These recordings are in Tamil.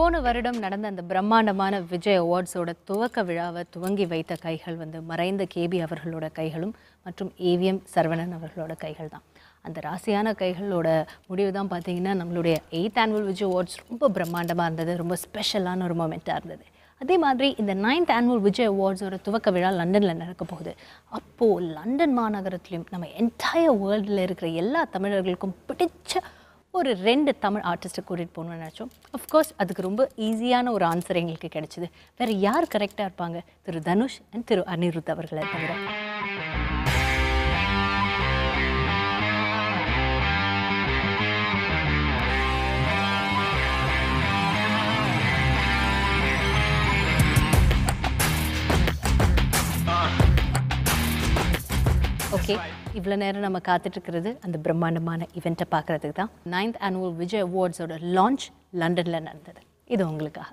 போன வருடம் நடந்த அந்த பிரம்மாண்டமான விஜய் அவார்ட்ஸோட துவக்க விழாவை துவங்கி வைத்த கைகள் மறைந்த கேபி அவர்களோட கைகளும் மற்றும் ஏவிஎம் சரவணன் அவர்களோட கைகள் தான். அந்த ராசியான கைகளோட முடிவு தான் பார்த்தீங்கன்னா நம்மளுடைய 8th ஆனுவல் விஜய் அவார்ட்ஸ் ரொம்ப பிரம்மாண்டமாக இருந்தது, ரொம்ப ஸ்பெஷலான ஒரு மொமெண்ட்டாக இருந்தது. அதே மாதிரி இந்த 9th ஆனுவல் விஜய் அவார்ட்ஸோட துவக்க விழா லண்டனில் நடக்க போகுது. அப்போது லண்டன் மாநகரத்துலேயும் நம்ம என்டையர் வேர்ல்டில் இருக்கிற எல்லா தமிழர்களுக்கும் பிடிச்ச ஒரு 2 தமிழ் ஆர்டிஸ்ட்டை கூட்டிகிட்டு போகணும்னு நினச்சோம். அஃப்கோர்ஸ் அதுக்கு ரொம்ப ஈஸியான ஒரு ஆன்சர் எங்களுக்கு கிடைச்சிது. வேறு யார் கரெக்டாக இருப்பாங்க? திரு தனுஷ் அண்ட் திரு அனிருத் அவர்களை தவிர. ஓகே, இவ்வளோ நேரம் நம்ம காத்துட்ருக்கிறது அந்த பிரம்மாண்டமான இவெண்ட்டை பார்க்குறதுக்கு தான். 9th ஆனுவல் விஜய் அவார்ட்ஸோட லான்ச் லண்டனில் நடந்தது. இது உங்களுக்காக.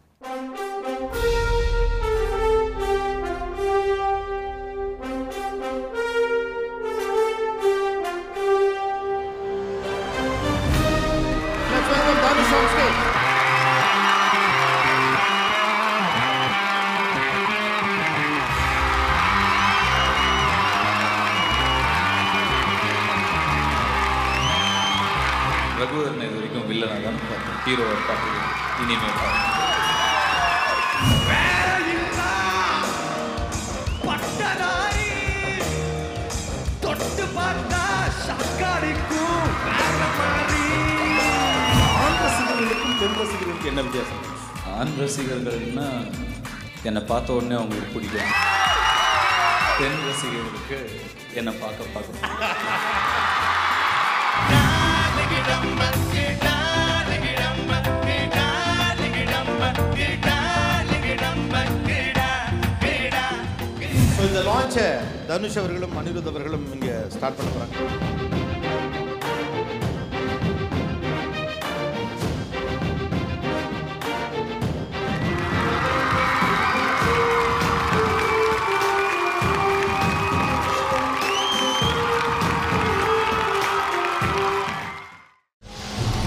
ரகுவரன் இது வரைக்கும் வில்லனாக தான் பார்த்தேன், ஹீரோவை பார்த்து இனிமேல் என்ன வித்தியாசம்? ஆண் ரசிகர்கள்னா என்னை பார்த்த உடனே அவங்களுக்கு பிடிக்கும், பெண் ரசிகர்களுக்கு என்னை பார்க்க இந்த லான்ச்சை தனுஷ் அவர்களும் அனிருத் அவர்களும் இங்கே ஸ்டார்ட் பண்ண போகிறாங்க.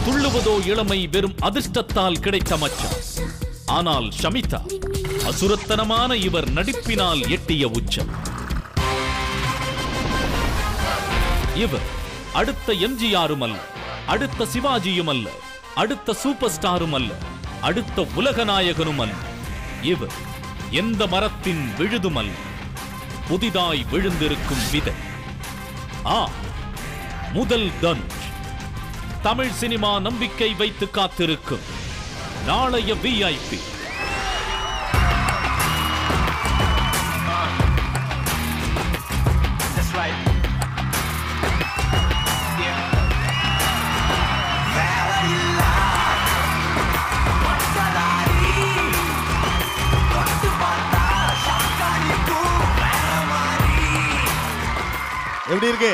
துள்ளுவதோ இளமை வெறும் அதிர்ஷ்டத்தால் கிடைத்த மச்சம். ஆனால் ஷமிதா அசுரத்தனமான இவர் நடிப்பினால் எட்டிய உச்சம். இவர் அடுத்த எம்ஜிஆரும் அல்ல, அடுத்த சிவாஜியும் அல்ல, அடுத்த சூப்பர் ஸ்டாரும் அல்ல, அடுத்த உலக நாயகனும் அல்ல. இவர் எந்த மரத்தின் விழுதும் அல்ல, புதிதாய் விழுந்திருக்கும் விதை. முதல் தனுஷ். தமிழ் சினிமா நம்பிக்கை வைத்து காத்திருக்கும் நாளைய விஐபி. எப்படி இருக்கு?